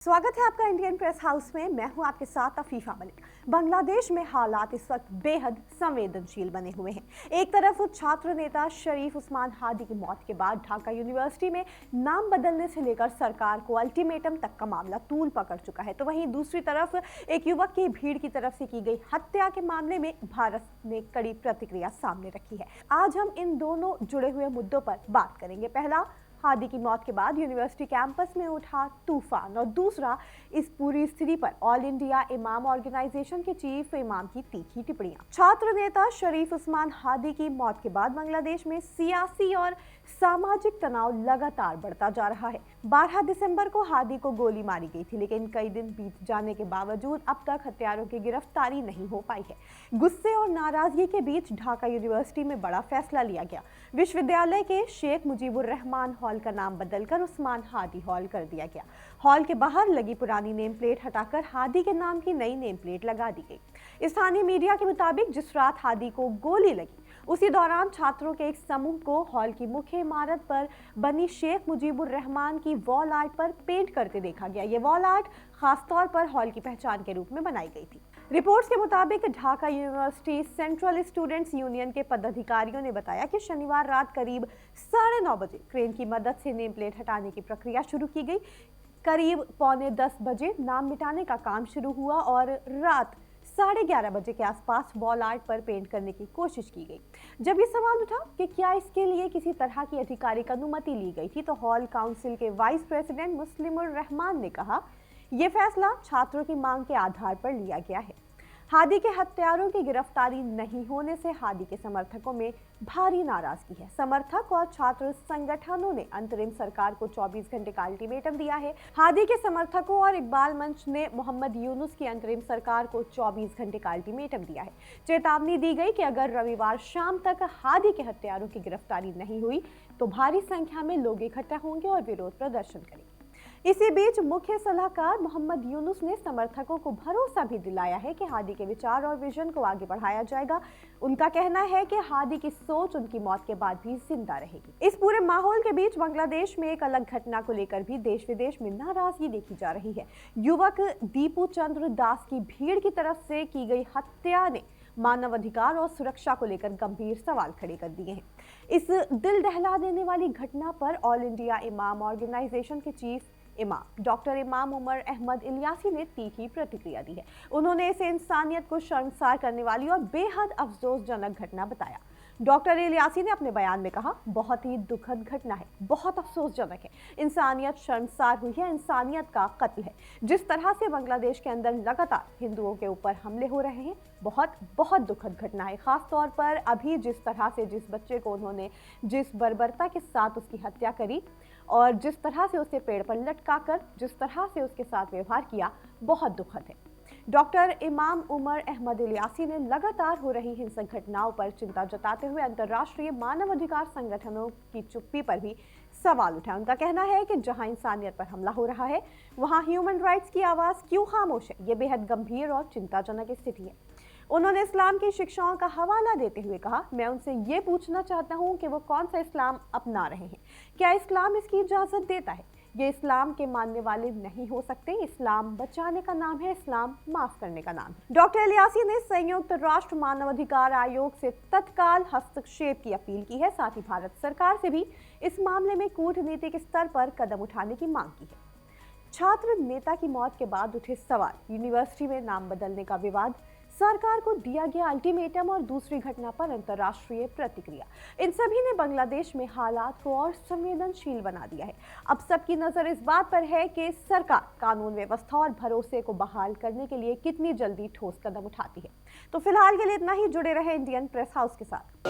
स्वागत है आपका इंडियन प्रेस हाउस में। मैं हूं आपके साथ अफीफा मलिक। बांग्लादेश में हालात इस वक्त बेहद संवेदनशील बने हुए हैं। एक तरफ छात्र नेता शरीफ उस्मान हादी की मौत के बाद ढाका यूनिवर्सिटी में नाम बदलने से लेकर सरकार को अल्टीमेटम तक का मामला तूल पकड़ चुका है, तो वहीं दूसरी तरफ एक युवक की भीड़ की तरफ से की गई हत्या के मामले में भारत ने कड़ी प्रतिक्रिया सामने रखी है। आज हम इन दोनों जुड़े हुए मुद्दों पर बात करेंगे। पहला, हादी की मौत के बाद यूनिवर्सिटी कैंपस में उठा तूफान, और दूसरा, इस पूरी स्थिति पर ऑल इंडिया इमाम ऑर्गेनाइजेशन के चीफ इमाम की तीखी टिप्पणियां। छात्र नेता शरीफ उस्मान हादी की मौत के बाद बांग्लादेश में सियासी और सामाजिक तनाव लगातार बढ़ता जा रहा है। 12 दिसंबर को हादी को गोली मारी गई थी, लेकिन कई दिन बीत जाने के बावजूद अब तक हत्यारों की गिरफ्तारी नहीं हो पाई है। गुस्से और नाराजगी के बीच ढाका यूनिवर्सिटी में बड़ा फैसला लिया गया। विश्वविद्यालय के शेख मुजीबुर रहमान हॉल का नाम बदलकर उस्मान हादी हॉल कर दिया गया। हॉल के बाहर लगी पुरानी नेम प्लेट हटाकर हादी के नाम की नई नेम प्लेट लगा दी गई। स्थानीय मीडिया के मुताबिक जिस रात हादी को गोली लगी, उसी दौरान छात्रों के एक समूह को हॉल की मुख्य इमारत पर बनी शेख मुजीबुर रहमान की वॉल आर्ट पर पेंट करते देखा गया। ये वॉल आर्ट खासतौर पर हॉल की पहचान के रूप में बनाई गई थी। रिपोर्ट्स के मुताबिक Dhaka university central students union के पदाधिकारियों ने बताया कि शनिवार रात करीब 9:30 बजे क्रेन की मदद से नेम प्लेट हटाने की प्रक्रिया शुरू की गई। करीब 9:45 बजे नाम मिटाने का काम शुरू हुआ और रात 11:30 बजे के आसपास वॉल आर्ट पर पेंट करने की कोशिश की गई। जब ये सवाल उठा कि क्या इसके लिए किसी तरह की आधिकारिक अनुमति ली गई थी, तो हॉल काउंसिल के वाइस प्रेसिडेंट मुस्लिमुर रहमान ने कहा, यह फैसला छात्रों की मांग के आधार पर लिया गया है। हादी के हत्यारों की गिरफ्तारी नहीं होने से हादी के समर्थकों में भारी नाराजगी है। समर्थक और छात्र संगठनों ने अंतरिम सरकार को 24 घंटे का अल्टीमेटम दिया है। हादी के समर्थकों और इकबाल मंच ने मोहम्मद यूनुस की अंतरिम सरकार को 24 घंटे का अल्टीमेटम दिया है। चेतावनी दी गई कि अगर रविवार शाम तक हादी के हत्यारों की गिरफ्तारी नहीं हुई तो भारी संख्या में लोग इकट्ठा होंगे और विरोध प्रदर्शन करेंगे। इसी बीच मुख्य सलाहकार मोहम्मद यूनुस ने समर्थकों को भरोसा भी दिलाया है कि हादी के विचार और विजन को आगे बढ़ाया जाएगा। उनका कहना है कि हादी की सोच उनकी मौत के बाद भी जिंदा रहेगी। इस पूरे माहौल के बीच बांग्लादेश में एक अलग घटना को लेकर भी देश विदेश में नाराजगी देखी जा रही है। युवक दीपू चंद्र दास की भीड़ की तरफ से की गई हत्या ने मानव अधिकार और सुरक्षा को लेकर गंभीर सवाल खड़े कर दिए हैं। इस दिल दहला देने वाली घटना पर ऑल इंडिया इमाम ऑर्गेनाइजेशन के चीफ इमाम डॉक्टर इमाम उमर अहमद इलियासी ने तीखी प्रतिक्रिया दी है। उन्होंने इसे इंसानियत को शर्मसार करने वाली और बेहद अफसोसजनक घटना बताया। डॉक्टर इलियासी ने अपने बयान में कहा, बहुत ही दुखद घटना है, बहुत अफसोसजनक है, इंसानियत शर्मसार हुई है, इंसानियत का कत्ल है। जिस तरह से बांग्लादेश के अंदर लगातार हिंदुओं के ऊपर हमले हो रहे हैं, बहुत बहुत दुखद घटना है। खास तौर पर अभी जिस तरह से जिस बच्चे को उन्होंने जिस बर्बरता के साथ उसकी हत्या करी और जिस तरह से उसे पेड़ पर लटकाकर जिस तरह से उसके साथ व्यवहार किया, बहुत दुखद है। डॉक्टर इमाम उमर अहमद इलियासी ने लगातार हो रही हिंसक घटनाओं पर चिंता जताते हुए अंतर्राष्ट्रीय मानवाधिकार संगठनों की चुप्पी पर भी सवाल उठाया। उनका कहना है कि जहां इंसानियत पर हमला हो रहा है, वहां ह्यूमन राइट्स की आवाज क्यों खामोश है। ये बेहद गंभीर और चिंताजनक स्थिति है। उन्होंने इस्लाम की शिक्षाओं का हवाला देते हुए कहा, मैं उनसे ये पूछना चाहता हूँ कि वो कौन सा इस्लाम अपना रहे हैं। क्या इस्लाम इसकी इजाजत देता है? ये इस्लाम के मानने वाले नहीं हो सकते। इस्लाम बचाने का नाम है, इस्लाम माफ करने का नाम है। डॉक्टर इलियासी ने संयुक्त राष्ट्र मानवाधिकार आयोग से तत्काल हस्तक्षेप की अपील की है। साथ ही भारत सरकार से भी इस मामले में कूटनीतिक स्तर पर कदम उठाने की मांग की है। छात्र नेता की मौत के बाद उठे सवाल, यूनिवर्सिटी में नाम बदलने का विवाद, सरकार को दिया गया अल्टीमेटम और दूसरी घटना पर अंतर्राष्ट्रीय प्रतिक्रिया, इन सभी ने बांग्लादेश में हालात को और संवेदनशील बना दिया है। अब सबकी नजर इस बात पर है कि सरकार कानून व्यवस्था और भरोसे को बहाल करने के लिए कितनी जल्दी ठोस कदम उठाती है। तो फिलहाल के लिए इतना ही। जुड़े रहे इंडियन प्रेस हाउस के साथ।